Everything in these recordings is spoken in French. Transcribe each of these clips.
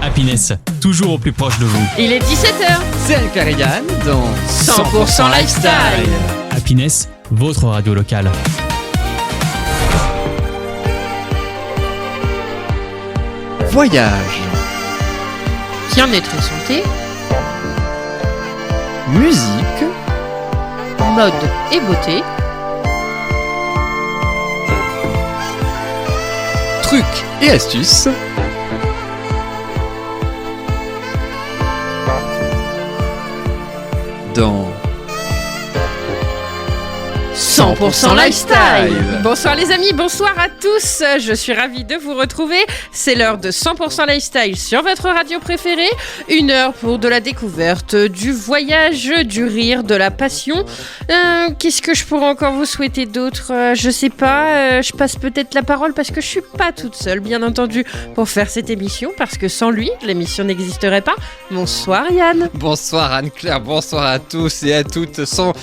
Happiness, toujours au plus proche de vous. Il est 17h. C'est Anne-Claire et Yann dans 100% Lifestyle. Happiness, votre radio locale. Voyage, Bien-être et santé, musique, mode et beauté, trucs et astuces. Dans 100% Lifestyle. Bonsoir les amis, bonsoir à tous. Je suis ravie de vous retrouver. C'est l'heure de 100% Lifestyle sur votre radio préférée. Une heure pour de la découverte, du voyage, du rire, de la passion. Qu'est-ce que je pourrais encore vous souhaiter d'autre ? Je sais pas. Je passe peut-être la parole parce que je suis pas toute seule, bien entendu, pour faire cette émission. Parce que sans lui, l'émission n'existerait pas. Bonsoir Yann. Bonsoir Anne-Claire, bonsoir à tous et à toutes. Sans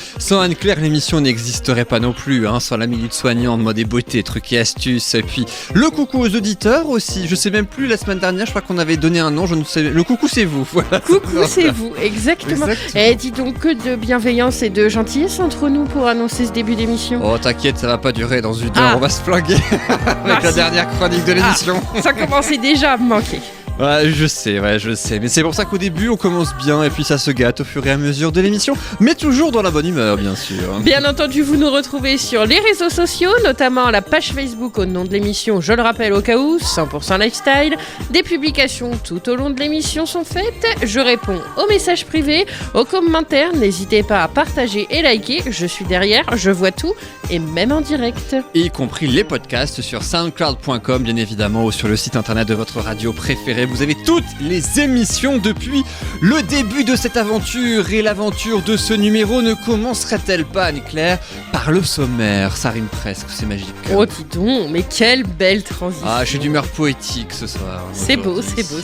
Anne-Claire, l'émission n'existerait pas non plus, sans la minute soignante, mode et beauté, trucs et astuces. Et puis le coucou aux auditeurs aussi. Je sais même plus, la semaine dernière, je crois qu'on avait donné un nom, je ne sais. Le coucou c'est vous. Voilà. Coucou c'est vous, exactement. Et dis donc que de bienveillance et de gentillesse entre nous pour annoncer ce début d'émission. Oh t'inquiète, ça va pas durer, dans une heure on va se flinguer avec la dernière chronique de l'émission. Ça commençait déjà à me manquer. Ouais, je sais. Mais c'est pour ça qu'au début, on commence bien et puis ça se gâte au fur et à mesure de l'émission. Mais toujours dans la bonne humeur, bien sûr. Bien entendu, vous nous retrouvez sur les réseaux sociaux, notamment la page Facebook au nom de l'émission, je le rappelle au cas où, 100% Lifestyle. Des publications tout au long de l'émission sont faites. Je réponds aux messages privés, aux commentaires. N'hésitez pas à partager et liker. Je suis derrière, je vois tout et même en direct. Y compris les podcasts sur soundcloud.com, bien évidemment, ou sur le site internet de votre radio préférée. Vous avez toutes les émissions depuis le début de cette aventure. Et l'aventure de ce numéro ne commencerait-elle pas, Anne-Claire, par le sommaire? Ça rime presque, c'est magique. Oh dis donc, mais quelle belle transition. Ah, j'ai d'humeur poétique ce soir. C'est beau, c'est beau.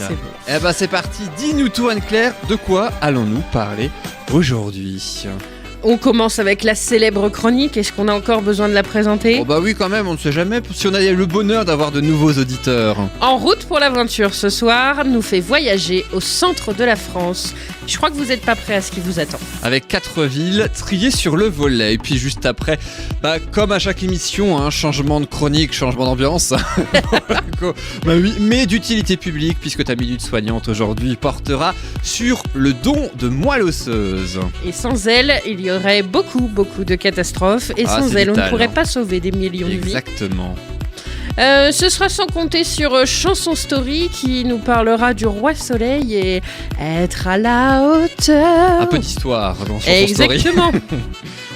Eh ben c'est parti, dis-nous tout Anne-Claire, de quoi allons-nous parler aujourd'hui? On commence avec la célèbre chronique. Est-ce qu'on a encore besoin de la présenter ? Oh bah oui quand même, on ne sait jamais si on a le bonheur d'avoir de nouveaux auditeurs. En route pour l'aventure ce soir, nous fait voyager au centre de la France. Je crois que vous n'êtes pas prêts à ce qui vous attend. Avec 4 villes triées sur le volet. Et puis juste après, comme à chaque émission, changement de chronique, changement d'ambiance. Bah oui, mais d'utilité publique, puisque ta minute soignante aujourd'hui portera sur le don de moelle osseuse. Et sans elle, il y aurait beaucoup de catastrophes. Et sans elle, vital, on ne pourrait pas sauver des millions de vies. Exactement. Ce sera sans compter sur Chanson Story qui nous parlera du roi soleil et être à la hauteur. Un peu d'histoire dans Chanson Exactement. Story.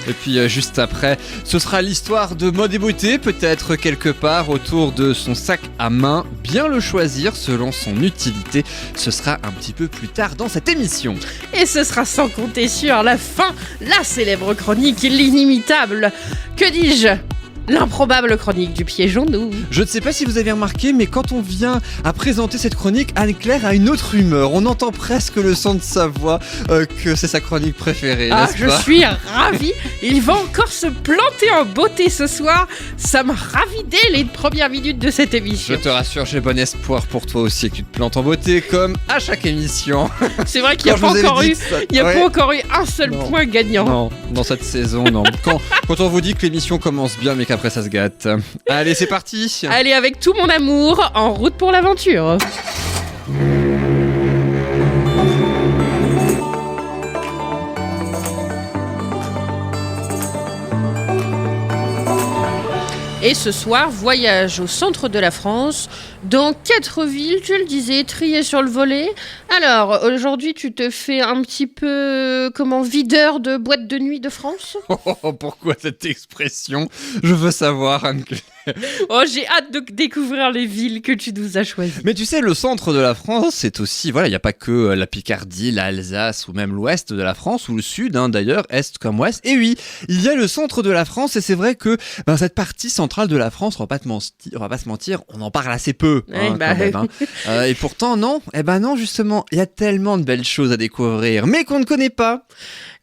Et puis juste après, ce sera l'histoire de mode et beauté, peut-être quelque part autour de son sac à main. Bien le choisir selon son utilité. Ce sera un petit peu plus tard dans cette émission. Et ce sera sans compter sur la fin, la célèbre chronique, l'inimitable, que dis-je ? L'improbable chronique du piégeon-nous. Je ne sais pas si vous avez remarqué, mais quand on vient à présenter cette chronique, Anne-Claire a une autre humeur. On entend presque le son de sa voix que c'est sa chronique préférée, n'est-ce pas ? Je suis ravie. Il va encore se planter en beauté ce soir. Ça m'a ravie dès les premières minutes de cette émission. Je te rassure, j'ai bon espoir pour toi aussi que tu te plantes en beauté, comme à chaque émission. C'est vrai qu'il n'y a pas encore eu un seul point gagnant. Non, dans cette saison, non. Quand on vous dit que l'émission commence bien, mais qu'après ça se gâte. Allez, c'est parti. Allez, avec tout mon amour, en route pour l'aventure. Et ce soir, voyage au centre de la France, dans 4 villes, tu le disais, triées sur le volet. Alors, aujourd'hui, tu te fais un petit peu, videur de boîte de nuit de France ? Pourquoi cette expression ? Je veux savoir, Anne-Claire. Oh, j'ai hâte de découvrir les villes que tu nous as choisies. Mais tu sais, le centre de la France, c'est aussi, il n'y a pas que la Picardie, l'Alsace ou même l'ouest de la France, ou le sud, d'ailleurs, est comme ouest. Et oui, il y a le centre de la France, et c'est vrai que cette partie centrale de la France, on va pas se mentir, on en parle assez peu. Quand même. Et pourtant, non, non, justement, il y a tellement de belles choses à découvrir, mais qu'on ne connaît pas.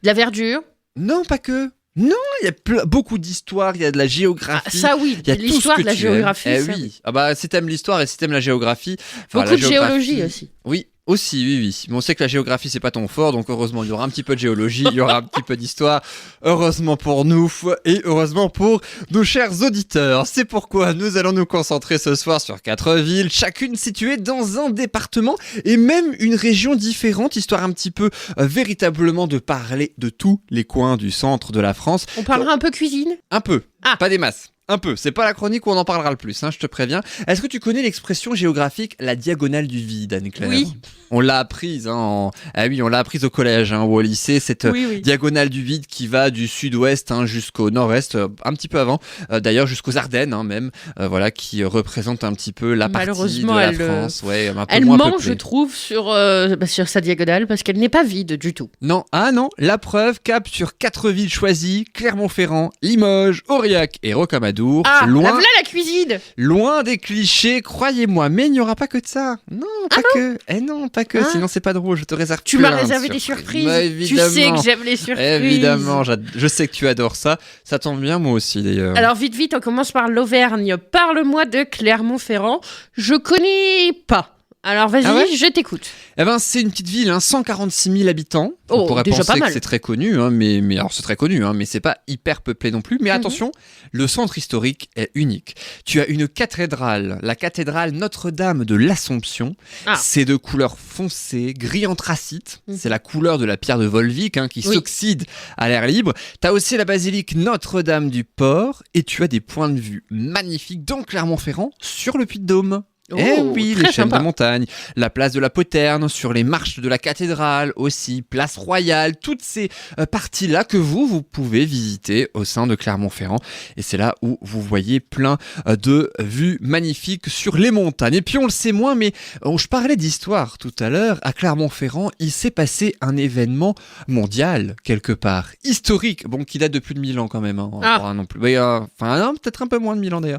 De la verdure ? Non, pas que. Non, il y a beaucoup d'histoire, il y a de la géographie. Ça oui, il y a l'histoire de la géographie. Oui. Si t'aimes l'histoire et si t'aimes la géographie. Beaucoup de géologie aussi. Oui, Aussi, oui, oui. Mais on sait que la géographie, c'est pas ton fort, donc heureusement, il y aura un petit peu de géologie, il y aura un petit peu d'histoire. Heureusement pour nous et heureusement pour nos chers auditeurs. C'est pourquoi nous allons nous concentrer ce soir sur 4 villes, chacune située dans un département et même une région différente, histoire un petit peu véritablement de parler de tous les coins du centre de la France. On parlera un peu cuisine. Un peu, Ah. pas des masses. Un peu, c'est pas la chronique où on en parlera le plus, hein, je te préviens. Est-ce que tu connais l'expression géographique, la diagonale du vide, Anne-Claire ? Oui. On l'a apprise, hein, ah oui, on l'a apprise au collège ou au lycée, cette Oui. diagonale du vide qui va du sud-ouest jusqu'au nord-est, un petit peu avant, d'ailleurs jusqu'aux Ardennes même, voilà, qui représente un petit peu la partie de Malheureusement, la France. Ouais, un peu Elle moins ment, peuplée. je trouve, sur sa diagonale parce qu'elle n'est pas vide du tout. Non, la preuve cap sur 4 villes choisies, Clermont-Ferrand, Limoges, Aurillac et Rocamadour, Voilà la cuisine. Loin des clichés, croyez-moi, mais il n'y aura pas que de ça. Non, pas que. Non, pas que, sinon c'est pas drôle, je te réserve Tu plein m'as de réservé des surprises. Bah, Tu évidemment. sais que j'aime les surprises. Évidemment, je sais que tu adores ça. Ça tombe bien, moi aussi d'ailleurs. Alors vite, on commence par l'Auvergne. Parle-moi de Clermont-Ferrand. Je connais pas. Alors vas-y, Ah ouais je t'écoute. Eh ben, c'est une petite ville, 146 000 habitants. Oh, On pourrait déjà penser pas mal. que c'est très connu, mais alors c'est très connu, mais c'est pas hyper peuplé non plus. Mais attention, le centre historique est unique. Tu as une cathédrale, la cathédrale Notre-Dame de l'Assomption. Ah. C'est de couleur foncée, gris anthracite. C'est la couleur de la pierre de Volvic qui s'oxyde à l'air libre. Tu as aussi la basilique Notre-Dame du Port et tu as des points de vue magnifiques dans Clermont-Ferrand sur le Puy-de-Dôme. Eh oui, très les chaînes sympa. de montagne, la place de la Poterne, sur les marches de la cathédrale aussi, place Royale, toutes ces parties-là que vous pouvez visiter au sein de Clermont-Ferrand. Et c'est là où vous voyez plein de vues magnifiques sur les montagnes. Et puis on le sait moins, mais je parlais d'histoire tout à l'heure. À Clermont-Ferrand, il s'est passé un événement mondial, quelque part, historique, qui date de plus de 1000 ans quand même. Pas non plus. Oui, non, peut-être un peu moins de 1000 ans d'ailleurs.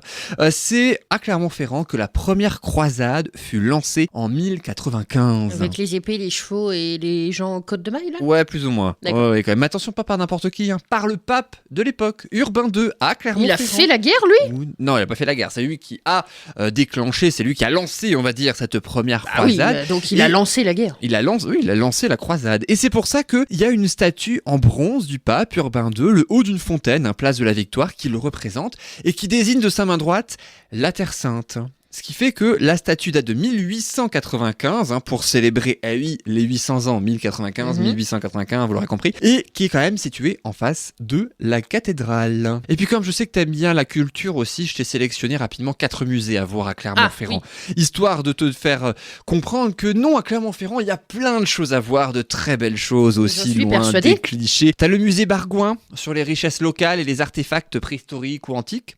C'est à Clermont-Ferrand que la première croisade fut lancée en 1095. Avec les épées, les chevaux et les gens en côte de maille, là. Ouais, plus ou moins. D'accord. Ouais, quand même. Mais attention, pas par n'importe qui, par le pape de l'époque, Urbain II, à Clermont-Ferrand. Il a fait la guerre, lui. Non, il a pas fait la guerre. C'est lui qui a déclenché, c'est lui qui a lancé, on va dire, cette première Ah oui, croisade. donc il a lancé la guerre. Il a lancé la croisade. Et c'est pour ça qu'il y a une statue en bronze du pape Urbain II, le haut d'une fontaine, place de la Victoire, qui le représente et qui désigne de sa main droite la Terre Sainte. Ce qui fait que la statue date de 1895, pour célébrer, les 800 ans, 1895, vous l'aurez compris, et qui est quand même située en face de la cathédrale. Et puis comme je sais que t'aimes bien la culture aussi, je t'ai sélectionné rapidement 4 musées à voir à Clermont-Ferrand, histoire de te faire comprendre que non, à Clermont-Ferrand, il y a plein de choses à voir, de très belles choses aussi, loin persuadée. des clichés. T'as le musée Bargouin, sur les richesses locales et les artefacts préhistoriques ou antiques.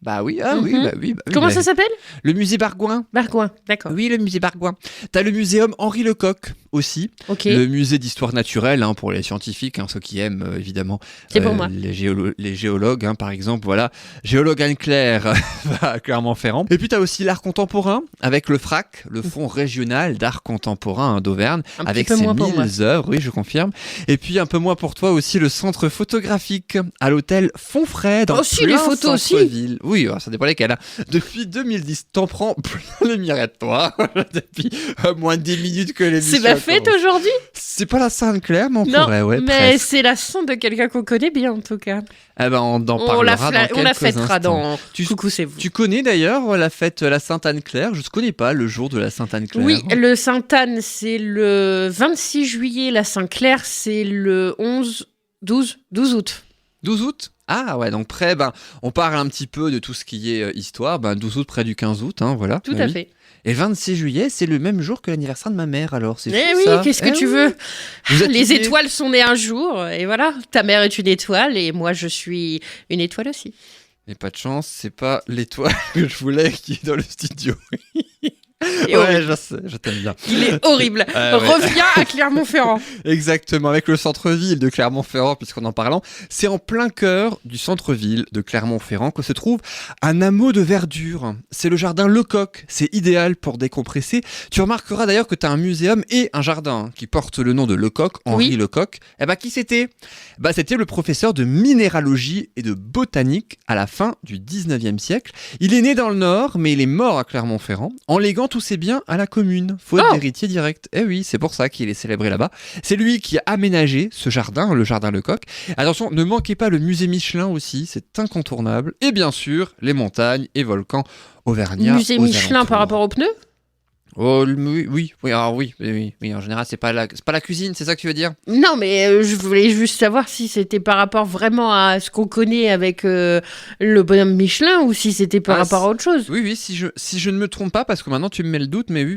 Comment ça s'appelle ? Le musée Bargouin. Bargouin, d'accord. Oui, le musée Bargouin. T'as le muséum Henri Lecoq aussi. Ok. Le musée d'histoire naturelle pour les scientifiques, ceux qui aiment évidemment. C'est pour moi. Les géologues, par exemple, voilà. Géologue Anne-Claire à Clermont-Ferrand. Et puis t'as aussi l'art contemporain avec le FRAC, le Fonds régional d'art contemporain d'Auvergne, Un avec petit peu ses moins pour moi. 1000 œuvres, oui, je confirme. Et puis un peu moins pour toi aussi le centre photographique à l'hôtel Fontfray dans Aussi, les plein photos aussi. centre-ville. Oui, ça dépend lesquelles. Depuis 2010, t'en prends plein les mirettes, toi. Depuis moins de 10 minutes que l'émission C'est ma fête commence. aujourd'hui ? C'est pas la Sainte-Claire, mais on Non, pourrait, ouais, mais presque. c'est la son de quelqu'un qu'on connaît bien en tout cas. Eh ben, on en On parlera la, dans quelques on la fêtera instants. dans Tu- Coucou, c'est vous. Tu connais d'ailleurs la fête la Sainte-Anne-Claire? Je ne connais pas le jour de la Sainte-Anne-Claire. Oui, le Sainte-Anne, c'est le 26 juillet. La Saint-Clair, c'est le 12 août. 12 août? Ah ouais, donc on parle un petit peu de tout ce qui est histoire. 12 août près du 15 août, voilà. Tout Oui. à fait. Et 26 juillet, c'est le même jour que l'anniversaire de ma mère, alors c'est Eh fou, oui, ça. qu'est-ce que Eh tu oui. veux? Vous êtes Les liés. étoiles sont nées un jour, et voilà. Ta mère est une étoile, et moi, je suis une étoile aussi. Mais pas de chance, c'est pas l'étoile que je voulais qui est dans le studio. Et Ouais, horrible. je sais, je t'aime bien. Il est horrible. Ah ouais. Reviens à Clermont-Ferrand. Exactement, avec le centre-ville de Clermont-Ferrand, puisqu'on en parlant, c'est en plein cœur du centre-ville de Clermont-Ferrand que se trouve un hameau de verdure. C'est le jardin Lecoq, c'est idéal pour décompresser. Tu remarqueras d'ailleurs que tu as un muséum et un jardin qui porte le nom de Lecoq, Henri Oui. Lecoq. Qui c'était? C'était le professeur de minéralogie et de botanique à la fin du 19e siècle. Il est né dans le Nord, mais il est mort à Clermont-Ferrand, en léguant tous ses biens à la commune, faute d'héritier direct. Eh oui, c'est pour ça qu'il est célébré là-bas. C'est lui qui a aménagé ce jardin, le jardin Lecoq. Attention, ne manquez pas le musée Michelin aussi, c'est incontournable. Et bien sûr, les montagnes et volcans auvergnats. Musée Michelin par rapport aux pneus ? Oh, oui, en général, c'est pas la cuisine, c'est ça que tu veux dire ? Non, mais je voulais juste savoir si c'était par rapport vraiment à ce qu'on connaît avec le bonhomme Michelin ou si c'était par rapport à autre chose. Oui, si je ne me trompe pas, parce que maintenant tu me mets le doute, mais oui,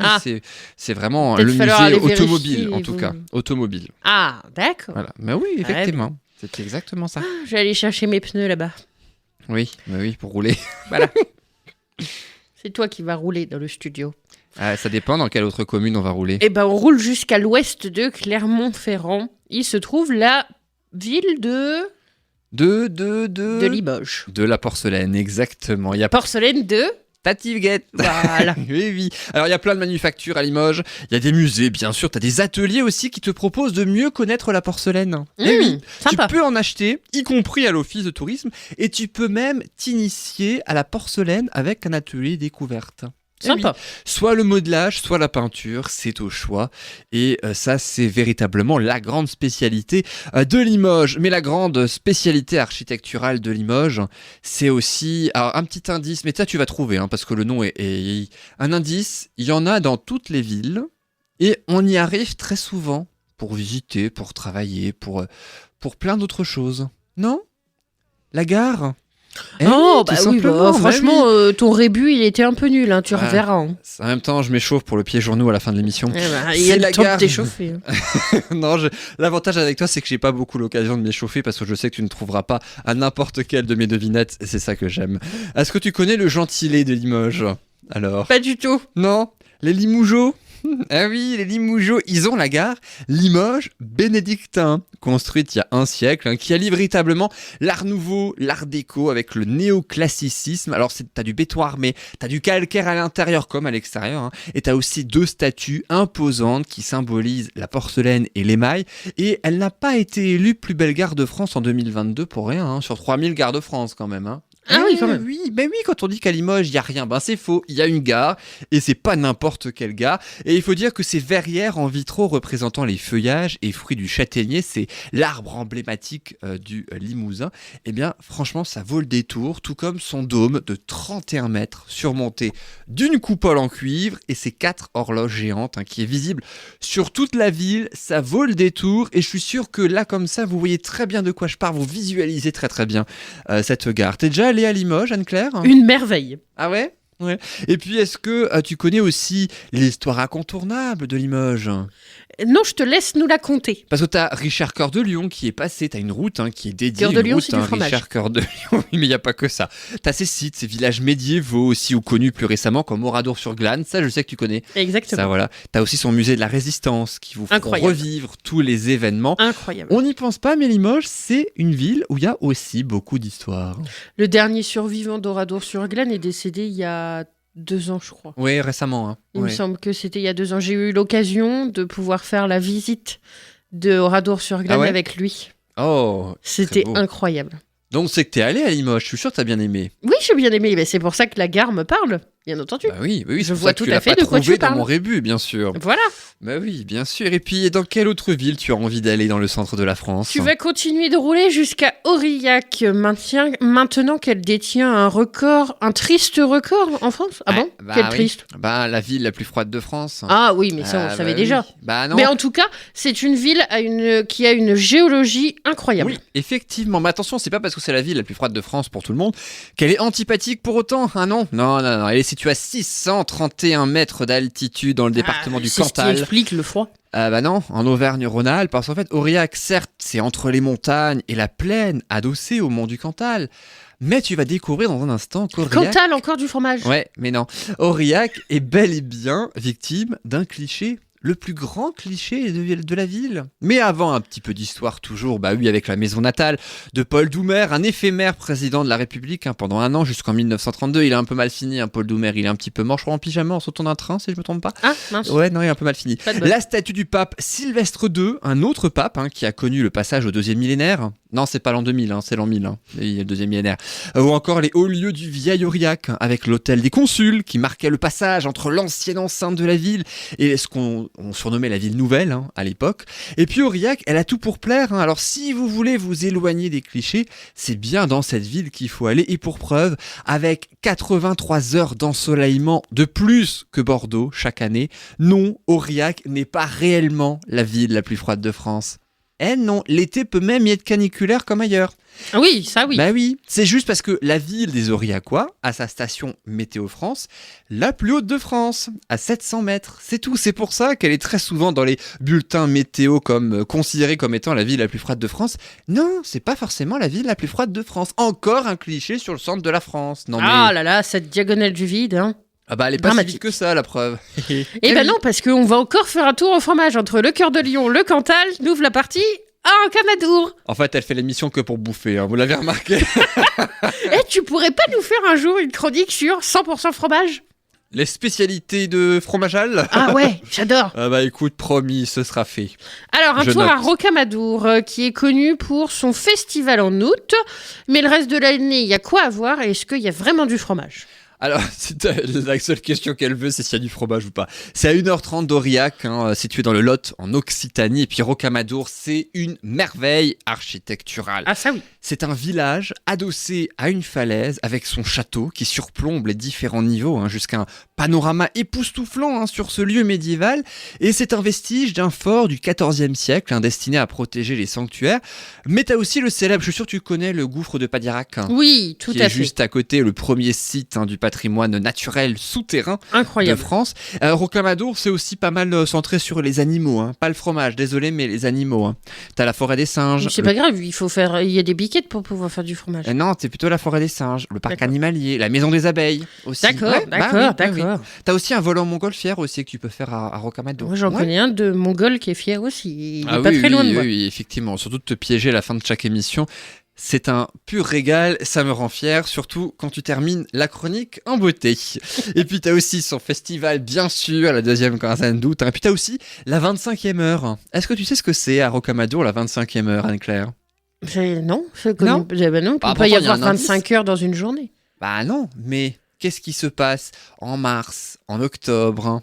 c'est vraiment Peut-être le musée automobile, vérifier, en tout cas, automobile. Ah, d'accord. Voilà. Mais oui, effectivement, c'est exactement ça. Je vais aller chercher mes pneus là-bas. Oui, pour rouler. Voilà. C'est toi qui vas rouler dans le studio. Ça dépend dans quelle autre commune on va rouler. Eh ben, on roule jusqu'à l'ouest de Clermont-Ferrand. Il se trouve la ville de Limoges. De la porcelaine, exactement. Il y a Porcelaine de Tativguette. Voilà. Oui. Alors, il y a plein de manufactures à Limoges. Il y a des musées, bien sûr. Tu as des ateliers aussi qui te proposent de mieux connaître la porcelaine. Et oui, sympa. Tu peux en acheter, y compris à l'office de tourisme. Et tu peux même t'initier à la porcelaine avec un atelier découverte. Sympa. Oui. Soit le modelage, soit la peinture, c'est au choix. Et ça, c'est véritablement la grande spécialité de Limoges. Mais la grande spécialité architecturale de Limoges, c'est aussi... Alors, un petit indice, mais ça, tu vas trouver, parce que le nom est... Un indice, il y en a dans toutes les villes. Et on y arrive très souvent pour visiter, pour travailler, pour plein d'autres choses. Non ? La gare ? Franchement, ton rébut, il était un peu nul, tu reverras. En même temps, je m'échauffe pour le pied journaux à la fin de l'émission. Il y a le temps de t'échauffer. Non, l'avantage avec toi, c'est que j'ai pas beaucoup l'occasion de m'échauffer parce que je sais que tu ne trouveras pas à n'importe quelle de mes devinettes. C'est ça que j'aime. Est-ce que tu connais le gentilé de Limoges ? Alors ? Pas du tout. Non ? Les Limougeaux ? Ah oui, les Limougeaux, ils ont la gare Limoges bénédictin, construite il y a un siècle, qui allie véritablement l'art nouveau, l'art déco avec le néoclassicisme. Alors t'as du béton armé, t'as du calcaire à l'intérieur comme à l'extérieur, et t'as aussi 2 statues imposantes qui symbolisent la porcelaine et l'émail. Et elle n'a pas été élue plus belle gare de France en 2022 pour rien, sur 3000 gares de France quand même. Ah oui, quand même. Oui, quand on dit qu'à Limoges, il n'y a rien, c'est faux. Il y a une gare, et c'est pas n'importe quelle gare. Et il faut dire que ces verrières en vitraux représentant les feuillages et fruits du châtaignier, c'est l'arbre emblématique du Limousin. Eh bien, franchement, ça vaut le détour, tout comme son dôme de 31 mètres, surmonté d'une coupole en cuivre et ses 4 horloges géantes, qui est visible sur toute la ville. Ça vaut le détour, et je suis sûr que là, comme ça, vous voyez très bien de quoi je parle, vous visualisez très très bien cette gare. T'es déjà allée à Limoges, Anne-Claire ? Une merveille. Ah ouais ? Ouais. Et puis, est-ce que tu connais aussi l'histoire incontournable de Limoges ? Non, je te laisse nous la conter. Parce que t'as Richard Cœur de Lion qui est passé, t'as une route qui est dédiée, Cœur de Lion, c'est du fromage. Richard Cœur de Lion, mais il n'y a pas que ça. T'as ces sites, ces villages médiévaux aussi, ou connus plus récemment comme Oradour-sur-Glane, ça je sais que tu connais. Exactement. Ça, voilà. T'as aussi son musée de la Résistance qui vous font revivre tous les événements. Incroyable. On n'y pense pas, mais Limoges, c'est une ville où il y a aussi beaucoup d'histoires. Le dernier survivant d'Oradour-sur-Glane est décédé il y a 2 ans, je crois. Oui, récemment. Il me semble que c'était il y a 2 ans. J'ai eu l'occasion de pouvoir faire la visite de Oradour-sur-Glane avec lui. Oh, c'était incroyable. Donc c'est que t'es allé à Limoges, je suis sûr que t'as bien aimé. Oui, j'ai bien aimé, mais c'est pour ça que la gare me parle, bien entendu. Bah oui, je vois tout à fait de quoi tu parles. Dans mon rébut, bien sûr. Voilà. Bah oui, bien sûr. Et puis, dans quelle autre ville tu as envie d'aller dans le centre de la France ? Tu vas continuer de rouler jusqu'à Aurillac, maintenant qu'elle détient un record, un triste record en France. Ah bon ? Quel triste ? La ville la plus froide de France. Ah oui, mais ça on le savait déjà. Oui. Bah non. Mais en tout cas, c'est une ville qui a une géologie incroyable. Oui, effectivement. Mais attention, c'est pas parce que c'est la ville la plus froide de France pour tout le monde qu'elle est antipathique pour autant. Ah non. Non. Elle est située à 631 mètres d'altitude dans le département du Cantal. Explique le froid. Non, en Auvergne-Rhône-Alpes, parce qu'en fait, Aurillac, certes, c'est entre les montagnes et la plaine, adossée au mont du Cantal. Mais tu vas découvrir dans un instant qu'Aurillac... Cantal, encore du fromage. Ouais, mais non. Aurillac est bel et bien victime d'un cliché. Le plus grand cliché de la ville. Mais avant, un petit peu d'histoire toujours, avec la maison natale de Paul Doumer, un éphémère président de la République pendant 1 an jusqu'en 1932. Il a un peu mal fini, Paul Doumer, il est un petit peu mort, je crois, en pyjama en sautant d'un train, si je me trompe pas. Ah, mince. Ouais, non, il a un peu mal fini. La statue du pape Sylvestre II, un autre pape qui a connu le passage au 2e millénaire. Non, c'est pas l'an 2000, hein, c'est l'an 1000, hein, il y a le deuxième millénaire. Ou encore les hauts lieux du vieil Aurillac, avec l'hôtel des consuls, qui marquait le passage entre l'ancienne enceinte de la ville et ce qu'on surnommait la ville nouvelle, hein, à l'époque. Et puis Aurillac, elle a tout pour plaire, hein. Alors si vous voulez vous éloigner des clichés, c'est bien dans cette ville qu'il faut aller. Et pour preuve, avec 83 heures d'ensoleillement de plus que Bordeaux chaque année, non, Aurillac n'est pas réellement la ville la plus froide de France. Eh non, l'été peut même y être caniculaire comme ailleurs. Ah oui, ça oui. Bah oui, c'est juste parce que la ville des Aurillacois a sa station Météo France, la plus haute de France, à 700 mètres. C'est tout, c'est pour ça qu'elle est très souvent dans les bulletins météo comme considérée comme étant la ville la plus froide de France. Non, c'est pas forcément la ville la plus froide de France. Encore un cliché sur le centre de la France. Non, Ah là là, cette diagonale du vide, hein. Ah bah elle est pas si dramatique. vite que ça, la preuve. Eh ben non, parce qu'on va encore faire un tour au fromage entre le cœur de Lion, le Cantal, nous ouvre la partie en Camadour. En fait, elle fait l'émission que pour bouffer, hein, vous l'avez remarqué. Tu pourrais pas nous faire un jour une chronique sur 100% fromage? Les spécialités de fromageal. Ah ouais, j'adore. Ah bah écoute, promis, ce sera fait. Alors, un Je tour note. à Rocamadour, qui est connu pour son festival en août. Mais le reste de l'année, il y a quoi à voir et est-ce qu'il y a vraiment du fromage? Alors, la seule question qu'elle veut, c'est s'il y a du fromage ou pas. C'est à 1h30 d'Aurillac, hein, situé dans le Lot, en Occitanie. Et puis Rocamadour, c'est une merveille architecturale. Ah ça oui. C'est un village adossé à une falaise avec son château qui surplombe les différents niveaux, hein, jusqu'à un panorama époustouflant, hein, sur ce lieu médiéval. Et c'est un vestige d'un fort du XIVe siècle, hein, destiné à protéger les sanctuaires. Mais t'as aussi le célèbre, je suis sûr que tu connais le gouffre de Padirac, hein, Oui, tout qui à est fait. juste à côté, le premier site, hein, du patrimoine naturel souterrain de Incroyable. France. Rocamadour, c'est aussi pas mal centré sur les animaux, hein. Pas le fromage, désolé, mais les animaux, hein. T'as la forêt des singes. C'est pas grave, il y a des biquettes pour pouvoir faire du fromage. Non, c'est plutôt la forêt des singes, le parc D'accord. animalier, la maison des abeilles aussi. D'accord, Ouais, bah d'accord, oui, bah oui. d'accord. T'as aussi un volant montgolfière aussi que tu peux faire à Rocamadour. Moi, j'en Ouais. connais un de Mongol qui est fier aussi. Il est Ah pas oui, très oui, loin de oui, moi. oui, effectivement. Surtout de te piéger à la fin de chaque émission. C'est un pur régal, ça me rend fier, surtout quand tu termines la chronique en beauté. Et puis t'as aussi son festival, bien sûr, la deuxième quinzaine d'août. Et puis t'as aussi la 25e heure. Est-ce que tu sais ce que c'est à Rocamadour, la 25e heure, Anne-Claire? Non, Non. il ne Bah, peut pas y pourtant, il y a avoir un indice. 25 heures dans une journée. Bah non, mais qu'est-ce qui se passe en mars, en octobre, hein,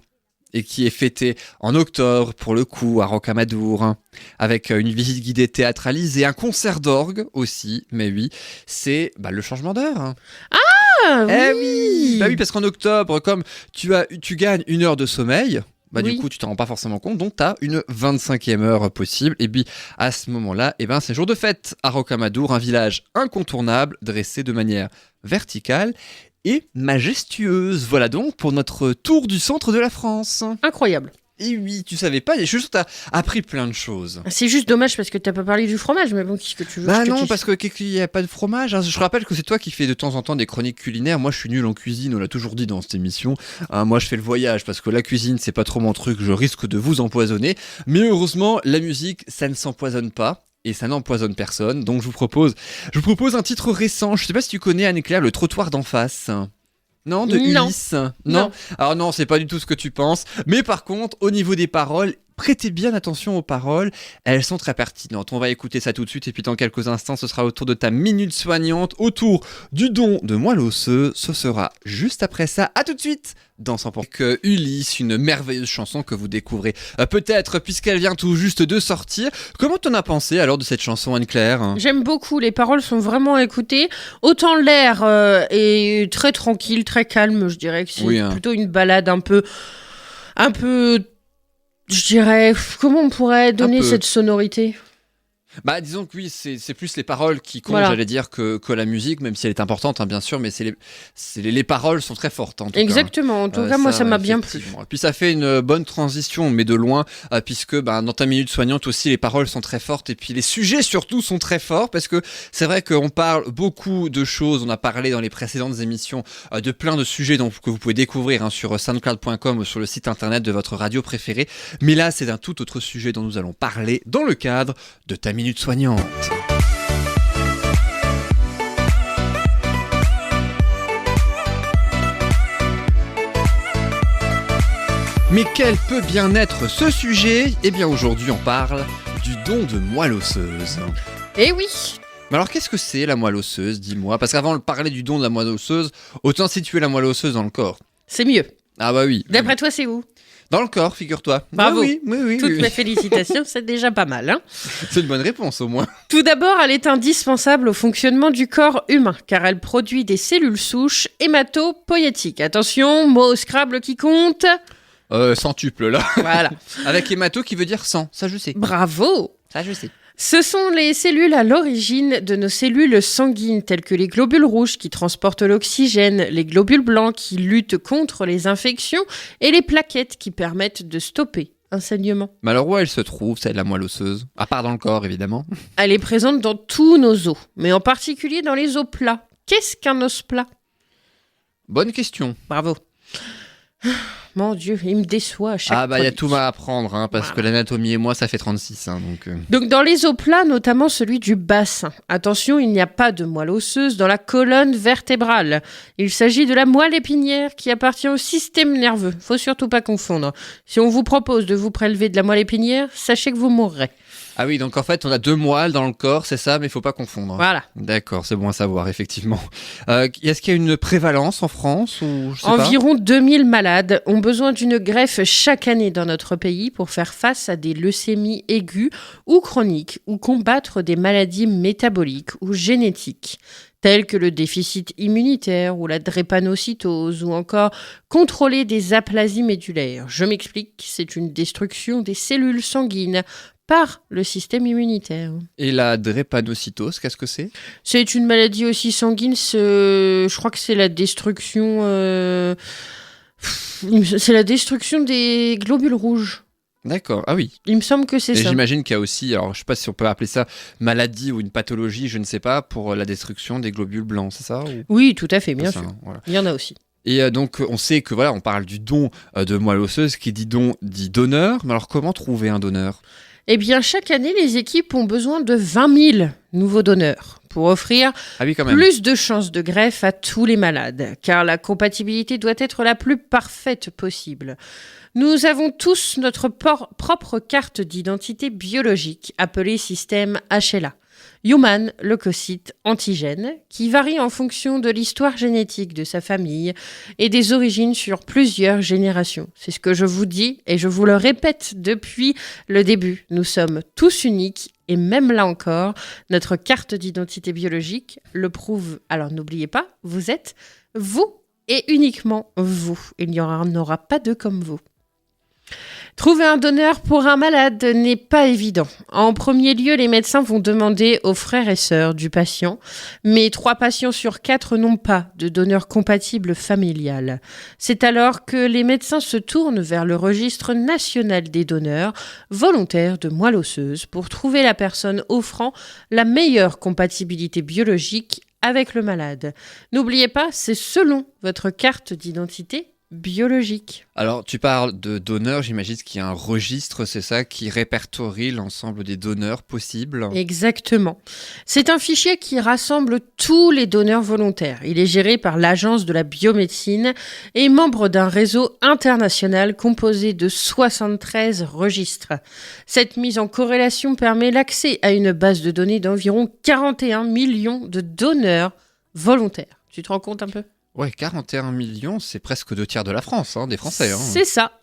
et qui est fêté en octobre, pour le coup, à Rocamadour, hein, avec une visite guidée théâtralisée, un concert d'orgue aussi, mais oui, c'est le changement d'heure, hein. Ah Eh oui. Bah oui, parce qu'en octobre, comme tu gagnes 1 heure de sommeil, Oui. du coup, tu t'en rends pas forcément compte, donc tu as une 25e heure possible. Et puis, à ce moment-là, c'est jour de fête à Rocamadour, un village incontournable, dressé de manière verticale et majestueuse. Voilà donc pour notre tour du centre de la France. Incroyable. Et oui, tu savais pas, je suis sûr que t'as appris plein de choses. C'est juste dommage parce que t'as pas parlé du fromage, mais bon, qu'est-ce que tu veux Bah que je te non, dise parce qu'il n'y a pas de fromage, hein. Je rappelle que c'est toi qui fais de temps en temps des chroniques culinaires. Moi, je suis nul en cuisine, on l'a toujours dit dans cette émission. Moi, je fais le voyage parce que la cuisine, c'est pas trop mon truc, je risque de vous empoisonner. Mais heureusement, la musique, ça ne s'empoisonne pas. Et ça n'empoisonne personne. Donc, je vous propose un titre récent. Je sais pas si tu connais, Anne-Claire, Le Trottoir d'en face. Non, de Non. Ulysse. Non. Alors non, c'est pas du tout ce que tu penses. Mais par contre, au niveau des paroles, prêtez bien attention aux paroles. Elles sont très pertinentes. On va écouter ça tout de suite. Et puis dans quelques instants, ce sera autour de ta minute soignante, autour du don de moelle osseuse. Ce sera juste après ça. À tout de suite dans 100%. Que Ulysse, une merveilleuse chanson que vous découvrez peut-être puisqu'elle vient tout juste de sortir. Comment t'en as pensé alors de cette chanson, Anne-Claire ? J'aime beaucoup, les paroles sont vraiment écoutées. Autant l'air est très tranquille, très calme, je dirais que c'est Oui, hein. plutôt une balade un peu, je dirais, comment on pourrait donner peu. cette sonorité ? Bah disons que oui, c'est plus les paroles qui comptent, Voilà. j'allais dire, que la musique, même si elle est importante, hein, bien sûr, mais les paroles sont très fortes en tout cas. Exactement, en tout cas, moi ça m'a bien plu. effectivement. Et puis ça fait une bonne transition, mais de loin, puisque dans ta minute soignante aussi, les paroles sont très fortes, et puis les sujets surtout sont très forts, parce que c'est vrai qu'on parle beaucoup de choses, on a parlé dans les précédentes émissions de plein de sujets que vous pouvez découvrir, hein, sur soundcloud.com ou sur le site internet de votre radio préférée, mais là c'est d'un tout autre sujet dont nous allons parler dans le cadre de ta minute soignante. Mais quel peut bien être ce sujet ? Eh bien aujourd'hui on parle du don de moelle osseuse. Eh oui. Mais alors qu'est-ce que c'est la moelle osseuse, dis-moi ? Parce qu'avant de parler du don de la moelle osseuse, autant situer la moelle osseuse dans le corps. C'est mieux. Ah bah oui. D'après toi, c'est où ? Dans le corps, figure-toi. Bravo. Oui. Toutes mes félicitations, c'est déjà pas mal. Hein. C'est une bonne réponse au moins. Tout d'abord, elle est indispensable au fonctionnement du corps humain, car elle produit des cellules souches hématopoïétiques. Attention, mot au Scrabble qui compte. Centuple là. Voilà. Avec hémato qui veut dire 100, ça je sais. Bravo. Ça je sais. Ce sont les cellules à l'origine de nos cellules sanguines, telles que les globules rouges qui transportent l'oxygène, les globules blancs qui luttent contre les infections et les plaquettes qui permettent de stopper un saignement. Mais alors où elle se trouve, celle de la moelle osseuse ? À part dans le corps évidemment. Elle est présente dans tous nos os, mais en particulier dans les os plats. Qu'est-ce qu'un os plat ? Bonne question. Bravo. Mon Dieu, il me déçoit à chaque Ah bah il y a chronique. tout à apprendre, hein, parce Voilà. que l'anatomie et moi ça fait 36. Donc... Donc dans les os plats, notamment celui du bassin. Attention, il n'y a pas de moelle osseuse dans la colonne vertébrale. Il s'agit de la moelle épinière qui appartient au système nerveux. Faut surtout pas confondre. Si on vous propose de vous prélever de la moelle épinière, sachez que vous mourrez. Ah oui, donc en fait on a 2 moelles dans le corps, c'est ça, mais il faut pas confondre. Voilà. D'accord, c'est bon à savoir, effectivement. Est-ce qu'il y a une prévalence en France ou je sais pas ? Environ 2000 malades ont besoin d'une greffe chaque année dans notre pays pour faire face à des leucémies aiguës ou chroniques ou combattre des maladies métaboliques ou génétiques, telles que le déficit immunitaire ou la drépanocytose ou encore contrôler des aplasies médulaires. Je m'explique, c'est une destruction des cellules sanguines par le système immunitaire. Et la drépanocytose, qu'est-ce que c'est ? C'est une maladie aussi sanguine, je crois que c'est la destruction... C'est la destruction des globules rouges. D'accord, ah oui. Il me semble que c'est Et ça. j'imagine qu'il y a aussi, alors je sais pas si on peut appeler ça maladie ou une pathologie, je ne sais pas, pour la destruction des globules blancs, c'est ça ou... Oui, tout à fait, bien C'est ça, sûr. hein, voilà. Il y en a aussi. Et donc on sait que voilà, on parle du don de moelle osseuse, qui dit don dit donneur, mais alors comment trouver un donneur ? Eh bien, chaque année, les équipes ont besoin de 20 000 nouveaux donneurs pour offrir Ah oui quand même. plus de chances de greffe à tous les malades, car la compatibilité doit être la plus parfaite possible. Nous avons tous notre propre carte d'identité biologique, appelée système HLA. Human Leukocyte Antigène, qui varie en fonction de l'histoire génétique de sa famille et des origines sur plusieurs générations. C'est ce que je vous dis et je vous le répète depuis le début. Nous sommes tous uniques et même là encore, notre carte d'identité biologique le prouve. Alors n'oubliez pas, vous êtes vous et uniquement vous. Il n'y en aura pas deux comme vous. Trouver un donneur pour un malade n'est pas évident. En premier lieu, les médecins vont demander aux frères et sœurs du patient, mais 3 patients sur 4 n'ont pas de donneur compatible familial. C'est alors que les médecins se tournent vers le registre national des donneurs volontaires de moelle osseuse pour trouver la personne offrant la meilleure compatibilité biologique avec le malade. N'oubliez pas, c'est selon votre carte d'identité biologique. Alors tu parles de donneurs, j'imagine qu'il y a un registre, c'est ça, qui répertorie l'ensemble des donneurs possibles. Exactement. C'est un fichier qui rassemble tous les donneurs volontaires. Il est géré par l'Agence de la biomédecine et membre d'un réseau international composé de 73 registres. Cette mise en corrélation permet l'accès à une base de données d'environ 41 millions de donneurs volontaires. Tu te rends compte un peu ? Ouais, 41 millions, c'est presque 2/3 de la France, hein, des Français. Hein. C'est ça.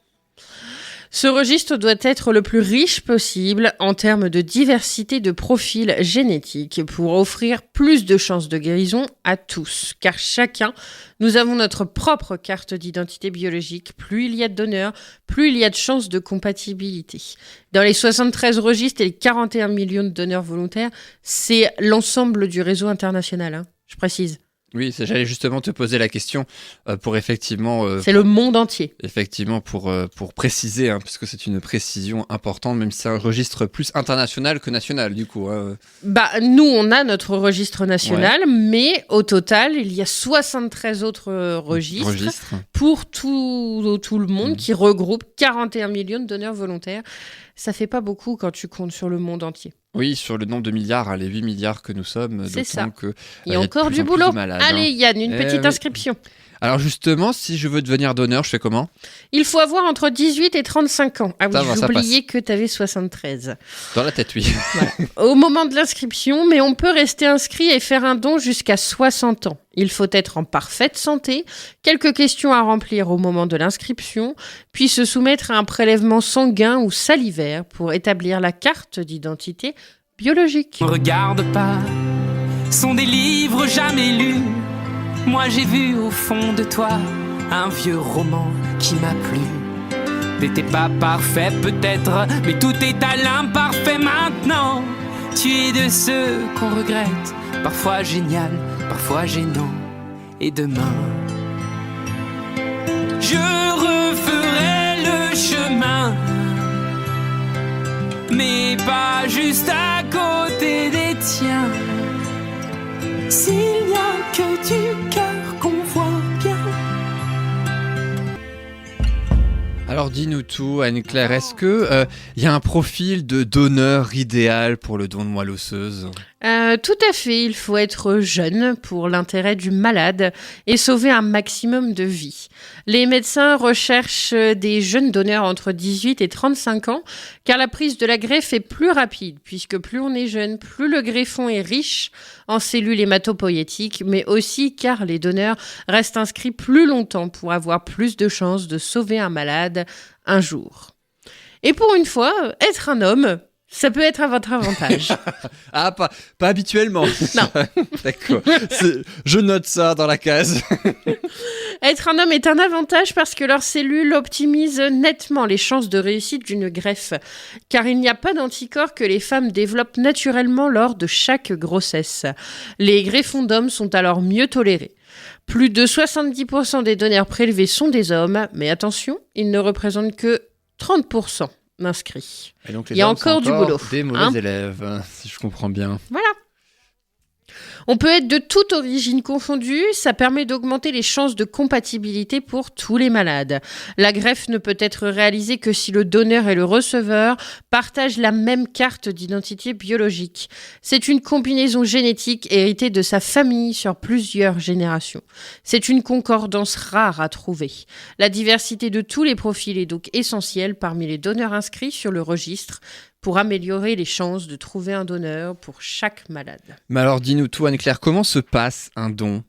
Ce registre doit être le plus riche possible en termes de diversité de profils génétiques pour offrir plus de chances de guérison à tous. Car chacun, nous avons notre propre carte d'identité biologique. Plus il y a de donneurs, plus il y a de chances de compatibilité. Dans les 73 registres et les 41 millions de donneurs volontaires, c'est l'ensemble du réseau international, hein, je précise. Oui, j'allais justement te poser la question pour effectivement... c'est le monde entier. Effectivement, pour préciser, hein, puisque c'est une précision importante, même si c'est un registre plus international que national, du coup. Bah, nous, on a notre registre national, mais au total, il y a 73 autres registres pour tout le monde qui regroupent 41 millions de donneurs volontaires. Ça fait pas beaucoup quand tu comptes sur le monde entier. Oui, sur le nombre de milliards, les 8 milliards que nous sommes, C'est ça. d'autant que Il y a de encore plus du en plus boulot. de malades, Allez, Yann, une Eh petite oui. inscription. Alors justement, si je veux devenir donneur, je fais comment? Il faut avoir entre 18 et 35 ans. Ah oui, Ça va, ça j'oubliais que tu avais 73. Dans la tête, oui. Au moment de l'inscription, mais on peut rester inscrit et faire un don jusqu'à 60 ans. Il faut être en parfaite santé, quelques questions à remplir au moment de l'inscription, puis se soumettre à un prélèvement sanguin ou salivaire pour établir la carte d'identité biologique. Ne regarde pas, sont des livres jamais lus. Moi j'ai vu au fond de toi un vieux roman qui m'a plu. N'était pas parfait peut-être, mais tout est à l'imparfait maintenant. Tu es de ceux qu'on regrette, parfois génial, parfois gênant. Et demain, je referai le chemin, mais pas juste à côté des tiens. S'il n'y a que du cœur qu'on voit bien. Alors dis-nous tout, Anne-Claire, est-ce que y a un profil de donneur idéal pour le don de moelle osseuse? Tout à fait, il faut être jeune pour l'intérêt du malade et sauver un maximum de vies. Les médecins recherchent des jeunes donneurs entre 18 et 35 ans car la prise de la greffe est plus rapide puisque plus on est jeune, plus le greffon est riche en cellules hématopoïétiques, mais aussi car les donneurs restent inscrits plus longtemps pour avoir plus de chances de sauver un malade un jour. Et pour une fois, être un homme, ça peut être à votre avantage. Ah, pas habituellement. Non. D'accord. Je note ça dans la case. Être un homme est un avantage parce que leurs cellules optimisent nettement les chances de réussite d'une greffe, car il n'y a pas d'anticorps que les femmes développent naturellement lors de chaque grossesse. Les greffons d'hommes sont alors mieux tolérés. Plus de 70% des donneurs prélevés sont des hommes, mais attention, ils ne représentent que 30% d'inscrits. Et donc, Il y a hommes encore sont du boulot, Des mauvais hein. élèves, si je comprends bien. Voilà. On peut être de toute origine confondue, ça permet d'augmenter les chances de compatibilité pour tous les malades. La greffe ne peut être réalisée que si le donneur et le receveur partagent la même carte d'identité biologique. C'est une combinaison génétique héritée de sa famille sur plusieurs générations. C'est une concordance rare à trouver. La diversité de tous les profils est donc essentielle parmi les donneurs inscrits sur le registre pour améliorer les chances de trouver un donneur pour chaque malade. Mais alors dis-nous tout, Anne-Claire, comment se passe un don?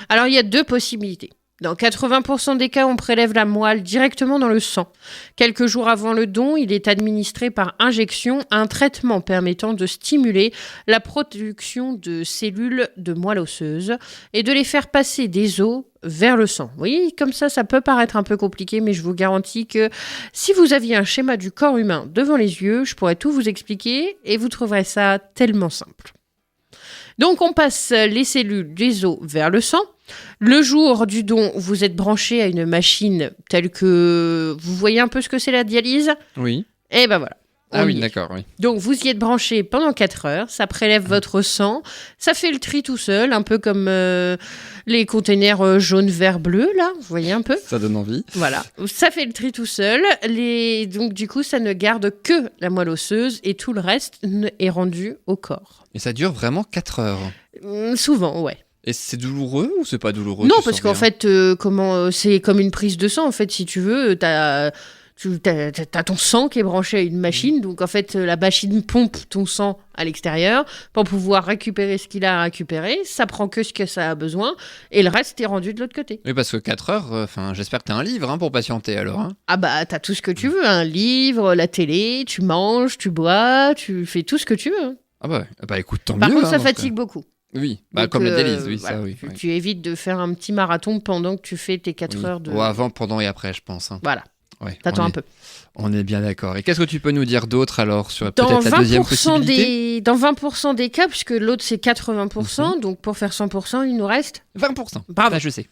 Alors, il y a deux possibilités. Dans 80% des cas, on prélève la moelle directement dans le sang. Quelques jours avant le don, il est administré par injection un traitement permettant de stimuler la production de cellules de moelle osseuse et de les faire passer des os vers le sang. Oui, comme ça peut paraître un peu compliqué, mais je vous garantis que si vous aviez un schéma du corps humain devant les yeux, je pourrais tout vous expliquer et vous trouverez ça tellement simple. Donc, on passe les cellules des os vers le sang. Le jour du don, vous êtes branché à une machine telle que... Vous voyez un peu ce que c'est la dialyse ? Oui. Et ben voilà. Ah On oui, y est. d'accord, oui. Donc, vous y êtes branché pendant 4 heures, ça prélève votre sang, ça fait le tri tout seul, un peu comme les containers jaune, vert, bleu, là, vous voyez un peu ? Ça donne envie. Voilà, ça fait le tri tout seul, donc du coup, ça ne garde que la moelle osseuse et tout le reste est rendu au corps. Et ça dure vraiment 4 heures. Souvent, ouais. Et c'est douloureux ou c'est pas douloureux? Non, tu parce sens qu'en bien fait, c'est comme une prise de sang, en fait, si tu veux, t'as ton sang qui est branché à une machine, donc en fait la machine pompe ton sang à l'extérieur pour pouvoir récupérer ce qu'il a à récupérer, ça prend que ce que ça a besoin et le reste est rendu de l'autre côté. Oui, parce que 4 heures, j'espère que t'as un livre pour patienter alors. Hein. Ah bah t'as tout ce que tu veux, un livre, la télé, tu manges, tu bois, tu fais tout ce que tu veux. Hein. Ah bah écoute, tant Par mieux. contre ça dans ce fatigue beaucoup. cas. Oui, Donc, comme la dialyse, oui, voilà, ça oui. tu évites de faire un petit marathon pendant que tu fais tes 4 heures de... Ou avant, pendant et après, je pense. Hein. Voilà, Ouais, t'attends on un est- peu. On est bien d'accord. Et qu'est-ce que tu peux nous dire d'autre alors sur Dans peut-être la deuxième 20% possibilité dans 20% des cas, puisque l'autre c'est 80%, donc pour faire 100%, il nous reste... 20%. Bravo. Ça, je sais.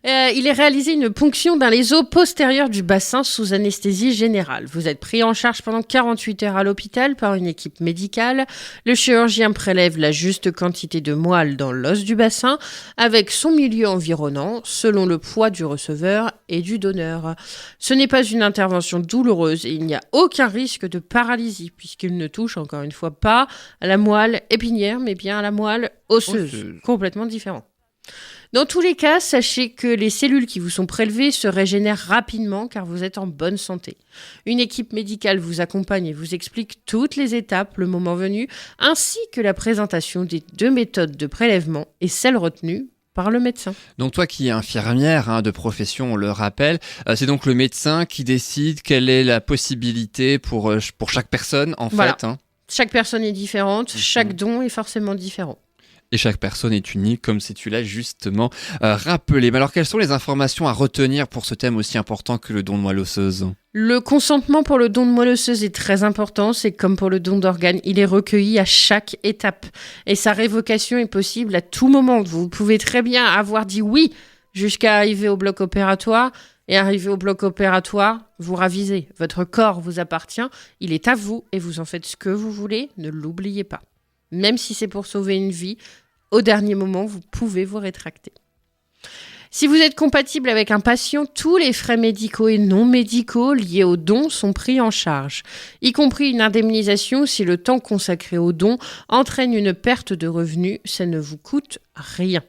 Il est réalisé une ponction dans les os postérieurs du bassin sous anesthésie générale. Vous êtes pris en charge pendant 48 heures à l'hôpital par une équipe médicale. Le chirurgien prélève la juste quantité de moelle dans l'os du bassin avec son milieu environnant selon le poids du receveur et du donneur. Ce n'est pas une intervention douloureuse et il n'y a aucun risque de paralysie puisqu'il ne touche encore une fois pas à la moelle épinière mais bien à la moelle osseuse. Complètement différent. Dans tous les cas, sachez que les cellules qui vous sont prélevées se régénèrent rapidement car vous êtes en bonne santé. Une équipe médicale vous accompagne et vous explique toutes les étapes le moment venu, ainsi que la présentation des 2 méthodes de prélèvement et celle retenue par le médecin. Donc toi qui es infirmière de profession, on le rappelle, c'est donc le médecin qui décide quelle est la possibilité pour chaque personne en Voilà. fait. Chaque personne est différente, chaque don est forcément différent. Et chaque personne est unique, comme si tu l'as justement rappelé. Mais alors, quelles sont les informations à retenir pour ce thème aussi important que le don de moelle osseuse ? Le consentement pour le don de moelle osseuse est très important. C'est comme pour le don d'organes. Il est recueilli à chaque étape. Et sa révocation est possible à tout moment. Vous pouvez très bien avoir dit oui jusqu'à arriver au bloc opératoire. Et arrivé au bloc opératoire, vous ravisez. Votre corps vous appartient. Il est à vous et vous en faites ce que vous voulez. Ne l'oubliez pas. Même si c'est pour sauver une vie, au dernier moment, vous pouvez vous rétracter. Si vous êtes compatible avec un patient, tous les frais médicaux et non médicaux liés au don sont pris en charge, y compris une indemnisation si le temps consacré au don entraîne une perte de revenus, ça ne vous coûte rien.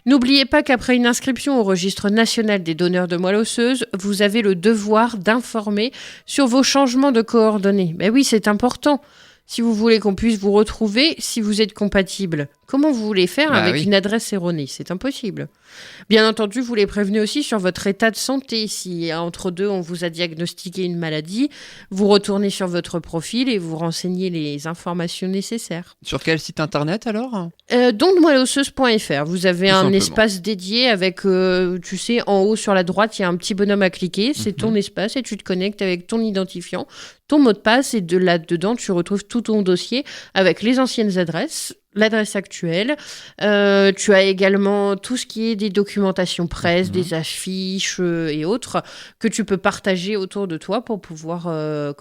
N'oubliez pas qu'après une inscription au registre national des donneurs de moelle osseuse, vous avez le devoir d'informer sur vos changements de coordonnées. Ben oui, c'est important. Si vous voulez qu'on puisse vous retrouver, si vous êtes compatible, comment vous voulez faire avec une adresse erronée ? C'est impossible. Bien entendu, vous les prévenez aussi sur votre état de santé. Si entre deux, on vous a diagnostiqué une maladie, vous retournez sur votre profil et vous renseignez les informations nécessaires. Sur quel site internet alors ? Dondemoelleosseuse.fr. Vous avez Tout un simplement. espace dédié avec, tu sais, en haut sur la droite, il y a un petit bonhomme à cliquer. C'est ton espace et tu te connectes avec ton identifiant, ton mot de passe et de là-dedans, tu retrouves tout ton dossier avec les anciennes adresses, l'adresse actuelle. Tu as également tout ce qui est des documentations presse, des affiches et autres que tu peux partager autour de toi pour pouvoir, on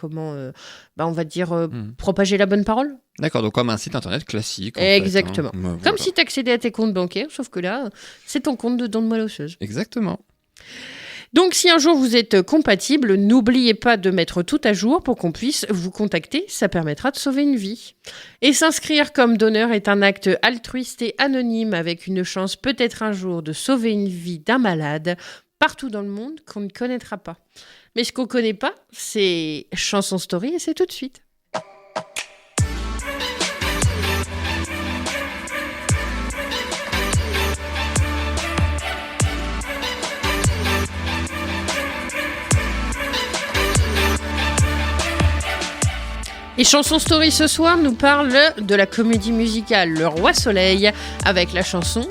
va dire, propager la bonne parole. D'accord, donc comme un site internet classique. Exactement. Voilà. Comme si tu accédais à tes comptes bancaires, sauf que là, c'est ton compte de don de moelle osseuse. Exactement. Donc, si un jour vous êtes compatible, n'oubliez pas de mettre tout à jour pour qu'on puisse vous contacter. Ça permettra de sauver une vie. Et s'inscrire comme donneur est un acte altruiste et anonyme avec une chance peut-être un jour de sauver une vie d'un malade partout dans le monde qu'on ne connaîtra pas. Mais ce qu'on ne connaît pas, c'est Chanson Story et c'est tout de suite. Et Chanson Story ce soir nous parle de la comédie musicale Le Roi Soleil avec la chanson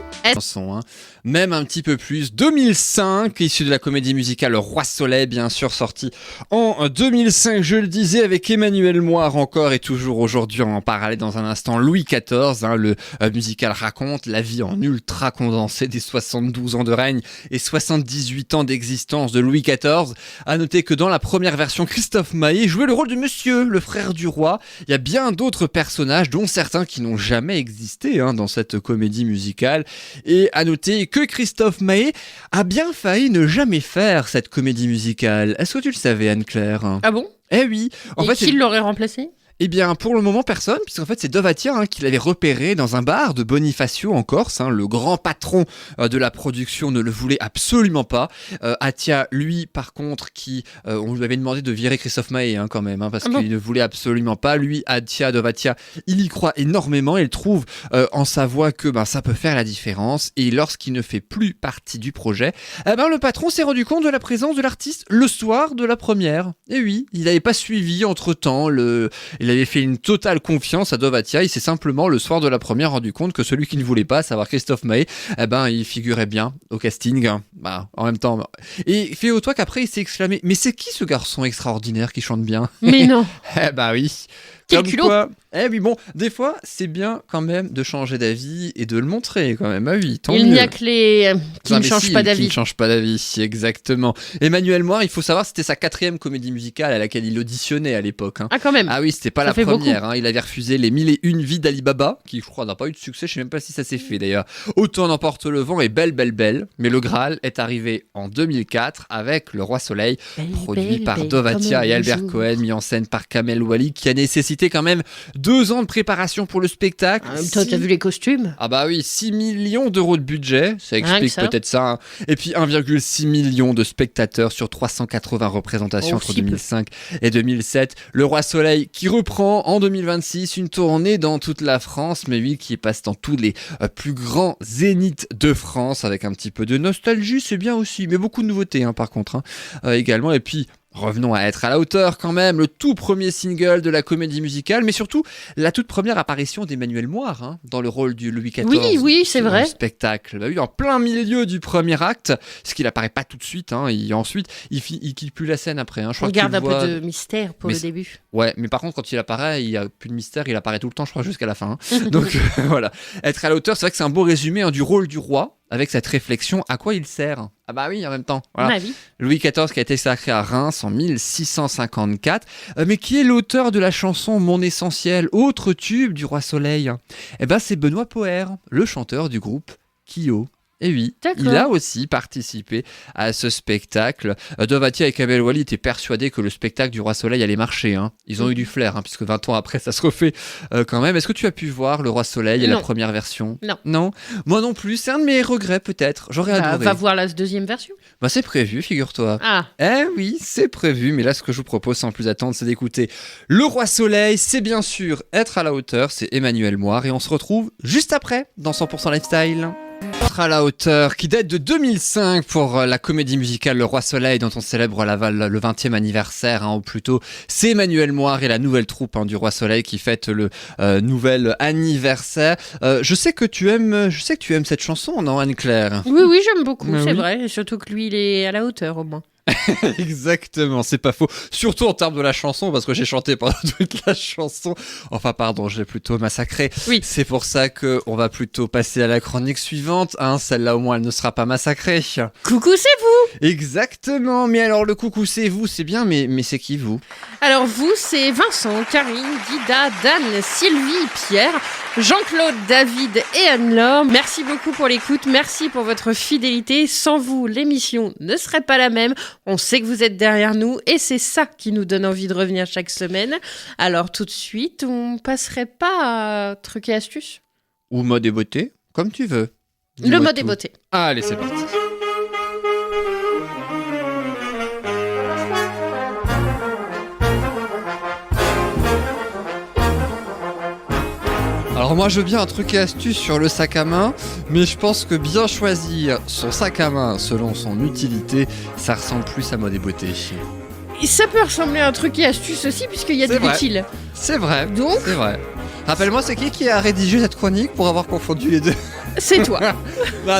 Même un petit peu plus. 2005, issu de la comédie musicale Le Roi Soleil, bien sûr, sorti en 2005, je le disais, avec Emmanuel Moire encore et toujours aujourd'hui, on en parlait dans un instant, Louis XIV. Le musical raconte la vie en ultra condensé des 72 ans de règne et 78 ans d'existence de Louis XIV. À noter que dans la première version, Christophe Maé jouait le rôle de Monsieur, le frère du roi. Il y a bien d'autres personnages, dont certains qui n'ont jamais existé dans cette comédie musicale. Et à noter que Christophe Maé a bien failli ne jamais faire cette comédie musicale. Est-ce que tu le savais, Anne-Claire ? Ah bon ? Eh oui. Qui l'aurait remplacé ? Eh bien, pour le moment, personne, puisqu'en fait, c'est Dovatia qui l'avait repéré dans un bar de Bonifacio en Corse. Le grand patron de la production ne le voulait absolument pas. Atia, lui, par contre, on lui avait demandé de virer Christophe Maé quand même, parce qu'il ne voulait absolument pas. Lui, Atia, Dovatia, il y croit énormément. Il trouve en sa voix que ça peut faire la différence. Et lorsqu'il ne fait plus partie du projet, le patron s'est rendu compte de la présence de l'artiste le soir de la première. Et oui, il n'avait pas suivi entre-temps Il avait fait une totale confiance à Dovatia. Il s'est simplement, le soir de la première, rendu compte que celui qui ne voulait pas, à savoir Christophe Maé, il figurait bien au casting. En même temps. Et figure-toi qu'après, il s'est exclamé: mais c'est qui ce garçon extraordinaire qui chante bien? Mais non. Oui. Quel Comme culot. quoi, oui, bon, des fois, c'est bien quand même de changer d'avis et de le montrer quand même. Ah oui, tant mieux. Il n'y a que les qui ne changent pas Qui d'avis. ne changent pas d'avis, exactement. Emmanuel Moir, il faut savoir, c'était sa 4e comédie musicale à laquelle il auditionnait à l'époque. Ah, quand même. Ah oui, c'était pas Ça la fait première. Il avait refusé les 1001 vies d'Ali Baba, qui je crois n'a pas eu de succès, je sais même pas si ça s'est fait d'ailleurs. Autant n'emporte le vent et Belle, Belle, Belle. Mais le Graal est arrivé en 2004 avec Le Roi Soleil, produit par Dovatia et Albert Cohen, mis en scène par Kamel Wally, qui a nécessité quand même 2 ans de préparation pour le spectacle. En même temps, t'as vu les costumes? Ah bah oui, 6 millions d'euros de budget, ça explique ça. peut-être ça. Hein. Et puis 1,6 million de spectateurs sur 380 représentations entre Cible. 2005 et 2007. Le Roi Soleil qui reprend en 2026 une tournée dans toute la France, mais oui, qui passe dans tous les plus grands zéniths de France, avec un petit peu de nostalgie, c'est bien aussi, mais beaucoup de nouveautés par contre, également. Et puis revenons à être à la hauteur quand même, le tout premier single de la comédie musicale, mais surtout la toute première apparition d'Emmanuel Moir dans le rôle du Louis XIV. Oui, c'est vrai. Le spectacle. Oui, en plein milieu du premier acte, ce qui n'apparaît pas tout de suite. Ensuite, il quitte plus la scène après. Je crois On garde que tu un le vois... peu de mystère pour le début. Ouais, mais par contre, quand il apparaît, il n'y a plus de mystère, il apparaît tout le temps, je crois, jusqu'à la fin. Donc voilà. Être à la hauteur, c'est vrai que c'est un beau résumé du rôle du roi, avec cette réflexion, à quoi il sert. Ah bah oui, en même temps. Voilà. Louis XIV qui a été sacré à Reims en 1654, mais qui est l'auteur de la chanson Mon Essentiel, autre tube du Roi Soleil? C'est Benoît Poher, le chanteur du groupe Kyo. Et oui, il a aussi participé à ce spectacle. Dovatia et Kamel Wally étaient persuadés que le spectacle du Roi Soleil allait marcher. Ils ont eu du flair, puisque 20 ans après, ça se refait quand même. Est-ce que tu as pu voir Le Roi Soleil et la première version? Non. Moi non plus, c'est un de mes regrets peut-être. J'aurais adoré. Va voir la deuxième version. C'est prévu, figure-toi. Ah. Oui, c'est prévu. Mais là, ce que je vous propose sans plus attendre, c'est d'écouter Le Roi Soleil. C'est bien sûr être à la hauteur. C'est Emmanuel Moir. Et on se retrouve juste après dans 100% Lifestyle. À la hauteur, qui date de 2005 pour la comédie musicale Le Roi Soleil, dont on célèbre le 20e anniversaire, ou plutôt c'est Emmanuel Moir et la nouvelle troupe du Roi Soleil qui fête le nouvel anniversaire. Je sais que tu aimes cette chanson, non, Anne-Claire? Oui, j'aime beaucoup, c'est vrai, et surtout que lui, il est à la hauteur au moins. Exactement, c'est pas faux. Surtout en termes de la chanson, parce que j'ai chanté pendant toute la chanson. Enfin, pardon, je l'ai plutôt massacré. Oui. C'est pour ça qu'on va plutôt passer à la chronique suivante. Celle-là, au moins, elle ne sera pas massacrée. Coucou, c'est vous! Exactement. Mais alors, le coucou, c'est vous, c'est bien, mais c'est qui, vous? Alors, vous, c'est Vincent, Karine, Dida, Dan, Sylvie, Pierre, Jean-Claude, David et Anne-Laure. Merci beaucoup pour l'écoute. Merci pour votre fidélité. Sans vous, l'émission ne serait pas la même. On sait que vous êtes derrière nous et c'est ça qui nous donne envie de revenir chaque semaine. Alors tout de suite, on passerait pas à trucs et astuces? Ou mode et beauté, comme tu veux. Le mode et beauté. Allez, c'est parti. Alors moi je veux bien un truc et astuce sur le sac à main, mais je pense que bien choisir son sac à main selon son utilité, ça ressemble plus à mode et beauté. Et ça peut ressembler à un truc et astuce aussi, puisqu'il y a de l'utile. C'est vrai. Donc c'est vrai. Rappelle-moi, c'est qui a rédigé cette chronique pour avoir confondu les deux? C'est toi.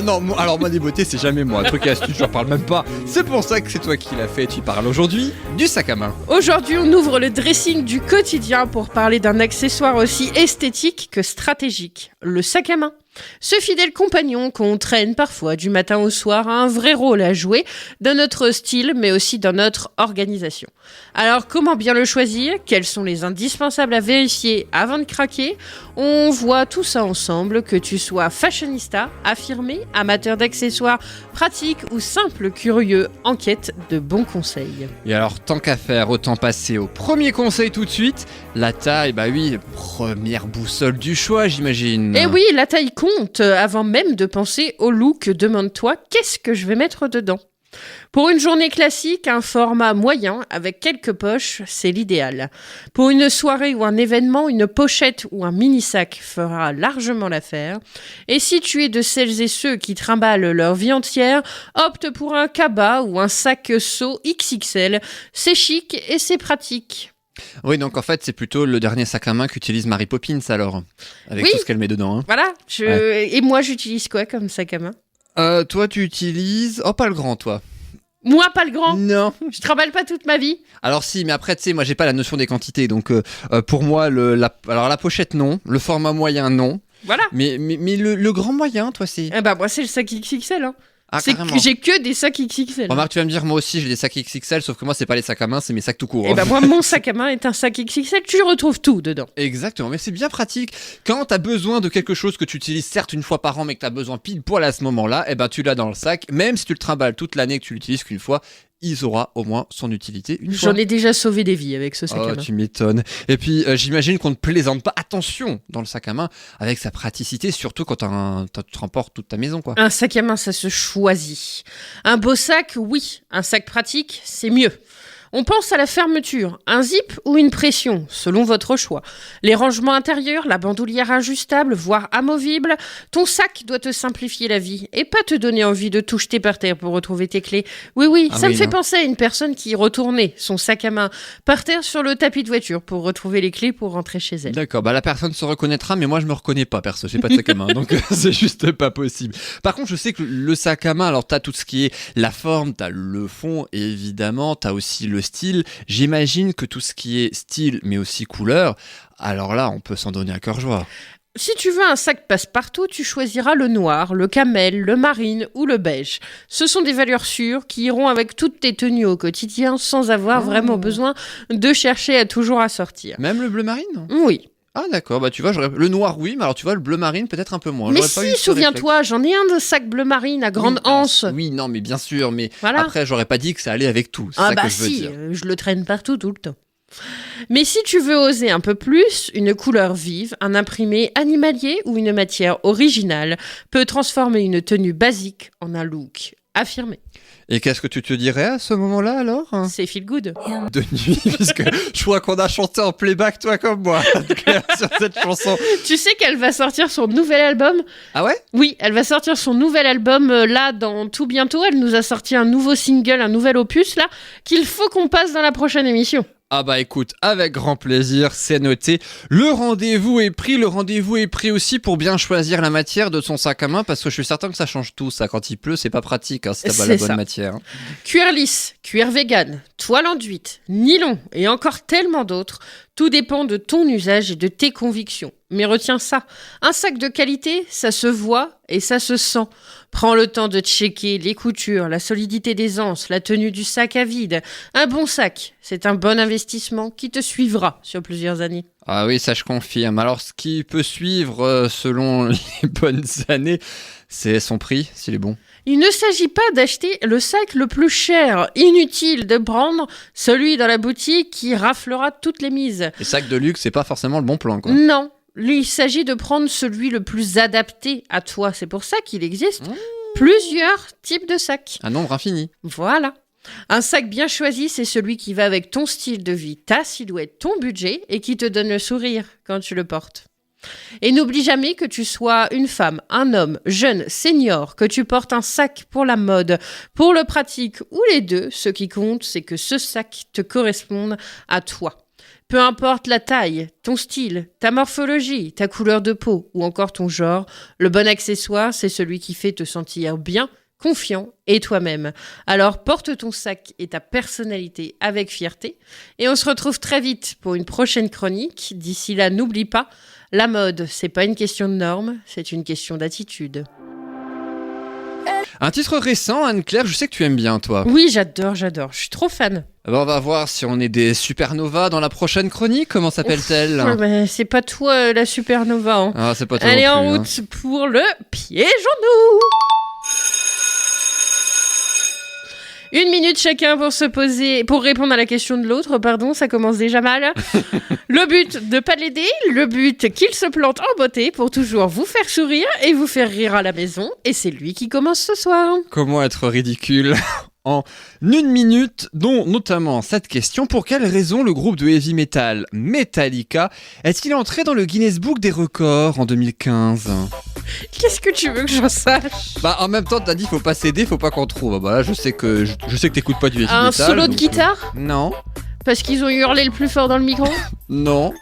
Non, alors mode et beauté, c'est jamais moi. Truc et astuce, j'en parle même pas. C'est pour ça que c'est toi qui l'as fait. Tu parles aujourd'hui du sac à main. Aujourd'hui, on ouvre le dressing du quotidien pour parler d'un accessoire aussi esthétique que stratégique, le sac à main. Ce fidèle compagnon qu'on traîne parfois du matin au soir a un vrai rôle à jouer dans notre style, mais aussi dans notre organisation. Alors, comment bien le choisir? Quels sont les indispensables à vérifier avant de craquer? On voit tout ça ensemble, que tu sois fashionista, affirmé, amateur d'accessoires pratiques ou simple curieux en quête de bons conseils. Et alors, tant qu'à faire, autant passer au premier conseil tout de suite. La taille, bah oui, première boussole du choix, j'imagine. Et oui, la taille compte. Avant même de penser au look, demande-toi qu'est-ce que je vais mettre dedans. Pour une journée classique, un format moyen avec quelques poches, c'est l'idéal. Pour une soirée ou un événement, une pochette ou un mini-sac fera largement l'affaire. Et si tu es de celles et ceux qui trimballent leur vie entière, opte pour un cabas ou un sac seau XXL. C'est chic et c'est pratique. Oui, donc en fait, c'est plutôt le dernier sac à main qu'utilise Mary Poppins alors, avec Oui. tout ce qu'elle met dedans. Hein. Voilà. Et moi, j'utilise quoi comme sac à main? Toi, tu utilises... Oh, pas le grand, toi. Moi, pas le grand. Non. Je trimballe pas toute ma vie. Alors si, mais après, tu sais, moi, j'ai pas la notion des quantités, donc pour moi, alors la pochette, non. Le format moyen, non. Voilà. Mais le grand moyen, toi, c'est... Eh ben, moi, c'est le sac XXL. Hein. Ah, C'est carrément. que j'ai que des sacs XXL. Remarque, tu vas me dire, moi aussi, j'ai des sacs XXL, sauf que moi, c'est pas les sacs à main, c'est mes sacs tout court. Et ben moi, mon sac à main est un sac XXL. Tu retrouves tout dedans. Exactement, mais c'est bien pratique. Quand t'as besoin de quelque chose que tu utilises certes une fois par an, mais que t'as besoin pile poil à ce moment-là, eh ben tu l'as dans le sac. Même si tu le trimbales toute l'année et que tu l'utilises qu'une fois, il aura au moins son utilité une fois. J'en ai déjà sauvé des vies avec ce sac à Oh, main. tu m'étonnes. Et puis, j'imagine qu'on ne plaisante pas. Attention dans le sac à main avec sa praticité, surtout quand tu te remportes toute ta maison, quoi. Un sac à main, ça se choisit. Un beau sac, oui. Un sac pratique, c'est mieux. On pense à la fermeture, un zip ou une pression, selon votre choix. Les rangements intérieurs, la bandoulière ajustable, voire amovible, ton sac doit te simplifier la vie et pas te donner envie de tout jeter par terre pour retrouver tes clés. Oui, Ah ça oui, me fait non. penser à une personne qui retournait son sac à main par terre sur le tapis de voiture pour retrouver les clés pour rentrer chez elle. D'accord, bah la personne se reconnaîtra, mais moi je me reconnais pas perso, j'ai pas de sac à main, donc c'est juste pas possible. Par contre, je sais que le sac à main, alors t'as tout ce qui est la forme, t'as le fond, et évidemment, t'as aussi le style. J'imagine que tout ce qui est style, mais aussi couleur, alors là, on peut s'en donner à cœur joie. Si tu veux un sac passe-partout, tu choisiras le noir, le camel, le marine ou le beige. Ce sont des valeurs sûres qui iront avec toutes tes tenues au quotidien sans avoir vraiment besoin de chercher à toujours assortir. Même le bleu marine? Oui. Ah d'accord, bah tu vois, le noir oui, mais alors tu vois, le bleu marine peut-être un peu moins. Mais J'aurais pas eu si, ce souviens-toi, j'en ai un de sac bleu marine à grande anse. Oui, non, mais bien sûr, mais Voilà. après, j'aurais pas dit que ça allait avec tout. C'est Ah ça bah que je veux si, dire. je le traîne partout tout le temps. Mais si tu veux oser un peu plus, une couleur vive, un imprimé animalier ou une matière originale peut transformer une tenue basique en un look affirmé. Et qu'est-ce que tu te dirais à ce moment-là alors? C'est feel good. De nuit, puisque je crois qu'on a chanté en playback, toi comme moi, sur cette chanson. Tu sais qu'elle va sortir son nouvel album? Ah ouais? Oui, elle va sortir son nouvel album là dans tout bientôt. Elle nous a sorti un nouveau single, un nouvel opus là, qu'il faut qu'on passe dans la prochaine émission. Ah bah écoute, avec grand plaisir, c'est noté. Le rendez-vous est pris aussi pour bien choisir la matière de son sac à main, parce que je suis certain que ça change tout, ça. Quand il pleut, c'est pas pratique, hein, si t'as pas la C'est bonne ça. matière. hein. Cuir lisse, cuir vegan, toile enduite, nylon et encore tellement d'autres. Tout dépend de ton usage et de tes convictions. Mais retiens ça, un sac de qualité, ça se voit et ça se sent. Prends le temps de checker les coutures, la solidité des anses, la tenue du sac à vide. Un bon sac, c'est un bon investissement qui te suivra sur plusieurs années. Ah oui, ça je confirme. Alors ce qui peut suivre selon les bonnes années, c'est son prix, s'il est bon. Il ne s'agit pas d'acheter le sac le plus cher. Inutile de prendre celui dans la boutique qui raflera toutes les mises. Les sacs de luxe, c'est pas forcément le bon plan, quoi. Non, il s'agit de prendre celui le plus adapté à toi. C'est pour ça qu'il existe plusieurs types de sacs. Un nombre infini. Voilà. Un sac bien choisi, c'est celui qui va avec ton style de vie, ta silhouette, ton budget et qui te donne le sourire quand tu le portes. Et n'oublie jamais que tu sois une femme, un homme, jeune, senior, que tu portes un sac pour la mode, pour le pratique ou les deux, ce qui compte, c'est que ce sac te corresponde à toi. Peu importe la taille, ton style, ta morphologie, ta couleur de peau ou encore ton genre, le bon accessoire, c'est celui qui fait te sentir bien, confiant et toi-même. Alors porte ton sac et ta personnalité avec fierté et on se retrouve très vite pour une prochaine chronique. D'ici là, n'oublie pas, la mode, c'est pas une question de normes, c'est une question d'attitude. Un titre récent, Anne-Claire, je sais que tu aimes bien, toi. Oui, j'adore, je suis trop fan. Alors, on va voir si on est des supernovas dans la prochaine chronique. Comment s'appelle-t-elle? Ouais, mais c'est pas toi la supernova. Hein. Ah, c'est pas toi Allez, non en plus, hein. route pour le piège en nous. Une minute chacun pour se poser, pour répondre à la question de l'autre, pardon, ça commence déjà mal. Le but de pas l'aider, le but qu'il se plante en beauté pour toujours vous faire sourire et vous faire rire à la maison. Et c'est lui qui commence ce soir. Comment être ridicule en une minute, dont notamment cette question: pour quelle raison le groupe de heavy metal Metallica est-il entré dans le Guinness Book des records en 2015? Qu'est-ce que tu veux que j'en sache? Bah en même temps t'as dit faut pas céder, faut pas qu'on trouve. Bah là je sais que t'écoutes pas du heavy Un metal. solo de donc, guitare? Non. Parce qu'ils ont hurlé le plus fort dans le micro. Non.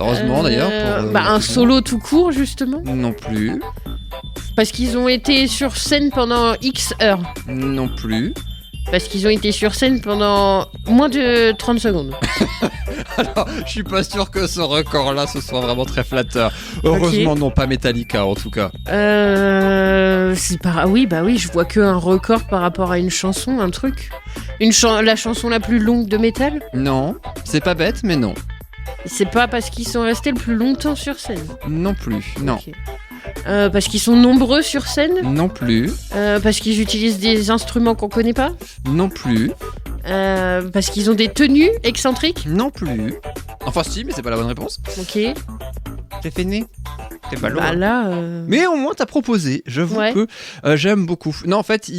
Heureusement d'ailleurs. Un solo tout court justement. Non plus. Parce qu'ils ont été sur scène pendant X heures. Non plus. Parce qu'ils ont été sur scène pendant moins de 30 secondes. Alors, je suis pas sûr que ce record-là, ce soit vraiment très flatteur. Heureusement, non, pas Metallica en tout cas. Oui, je vois que un record par rapport à une chanson, un truc. La chanson la plus longue de métal. Non, c'est pas bête, mais non. C'est pas parce qu'ils sont restés le plus longtemps sur scène. Non plus, non. Okay. Parce qu'ils sont nombreux sur scène. Non plus. Parce qu'ils utilisent des instruments qu'on connaît pas. Non plus. Parce qu'ils ont des tenues excentriques. Non plus. Enfin si, mais c'est pas la bonne réponse. Ok. T'es feiné. T'es pas loin. Bah là. Mais au moins t'as proposé. J'avoue que j'aime beaucoup. Non, en fait,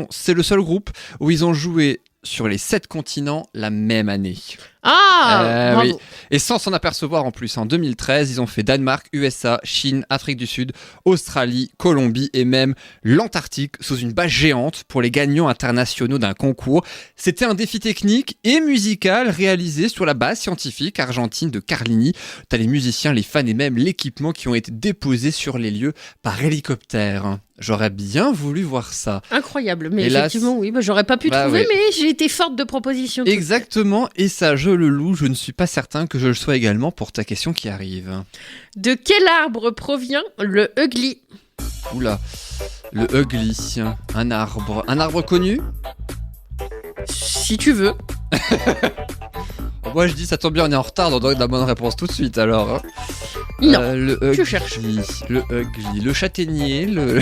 c'est le seul groupe où ils ont joué sur les 7 continents la même année. Ah, oui. Et sans s'en apercevoir en plus, en 2013, ils ont fait Danemark, USA, Chine, Afrique du Sud, Australie, Colombie et même l'Antarctique sous une bâche géante pour les gagnants internationaux d'un concours. C'était un défi technique et musical réalisé sur la base scientifique argentine de Carlini. T'as les musiciens, les fans et même l'équipement qui ont été déposés sur les lieux par hélicoptère. J'aurais bien voulu voir ça. Incroyable, mais Hélas, effectivement, oui, j'aurais pas pu trouver, mais j'ai été forte de propositions. Exactement, et ça, je le loue, je ne suis pas certain que je le sois également pour ta question qui arrive. De quel arbre provient le Ugly ? Oula, le Ugly, un arbre connu ? Si tu veux. Moi je dis ça tombe bien, on est en retard, on donne la bonne réponse tout de suite alors. Non, le Ugly, tu cherches. Le Ugly, le châtaignier, le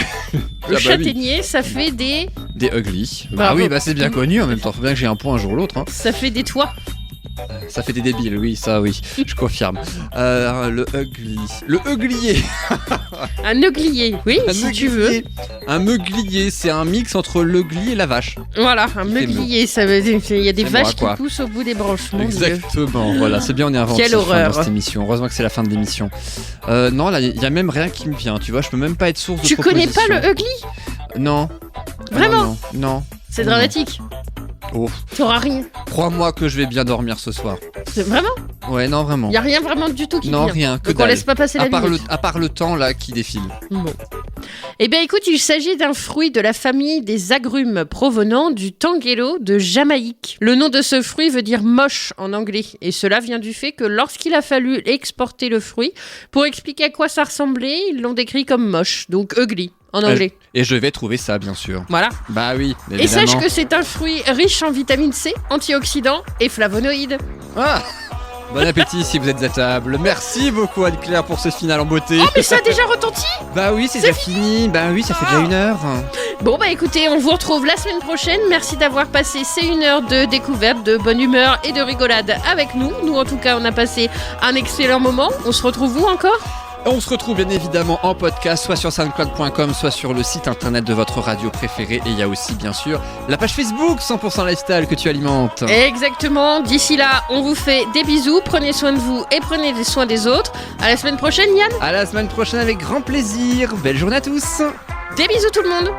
châtaignier, ça fait des Ugly. Bravo. Bah oui, c'est bien connu en même temps, faut bien que j'ai un point un jour ou l'autre. Ça fait des toits. Ça fait des débiles, oui, ça oui, je confirme. Le Ugly. Le Uglier. Un Uglier, oui, si tu veux. Un meuglier, c'est un mix entre l'Ugly et la vache. Voilà, un meuglier, ça veut dire qu'il y a des vaches qui quoi. poussent au bout des branches. Exactement, voilà, c'est bien, on est inventif. Quelle horreur. Dans cette émission. Heureusement que c'est la fin de l'émission. Non, là, il y a même rien qui me vient, tu vois, je peux même pas être source de Tu connais pas le Ugly ? Non. Vraiment ? Non. C'est dramatique. Oh. T'auras rien. Crois-moi que je vais bien dormir ce soir. C'est vraiment ? Ouais, non, vraiment. Y a rien vraiment du tout qui vient. Non, rien, que Donc dalle. on laisse pas passer la minute. À part le temps là qui défile. Bon. Eh bien écoute, il s'agit d'un fruit de la famille des agrumes provenant du tangelo de Jamaïque. Le nom de ce fruit veut dire moche en anglais. Et cela vient du fait que lorsqu'il a fallu exporter le fruit, pour expliquer à quoi ça ressemblait, ils l'ont décrit comme moche, donc ugly en anglais. Et je vais trouver ça, bien sûr. Voilà. Bah oui, évidemment. Et sache que c'est un fruit riche en vitamine C, antioxydants et flavonoïdes. Ah, bon appétit si vous êtes à table. Merci beaucoup Anne-Claire pour ce final en beauté. Oh mais ça a déjà retenti. Bah oui, c'est déjà fini. Bah oui, ça fait déjà 1 heure. Bon bah écoutez, on vous retrouve la semaine prochaine. Merci d'avoir passé ces 1 heure de découverte, de bonne humeur et de rigolade avec nous. Nous en tout cas, on a passé un excellent moment. On se retrouve où encore ? On se retrouve bien évidemment en podcast, soit sur soundcloud.com, soit sur le site internet de votre radio préférée. Et il y a aussi bien sûr la page Facebook 100% Lifestyle que tu alimentes. Exactement, d'ici là, on vous fait des bisous, prenez soin de vous et prenez soin des autres. À la semaine prochaine Yann. À la semaine prochaine avec grand plaisir, belle journée à tous. Des bisous tout le monde.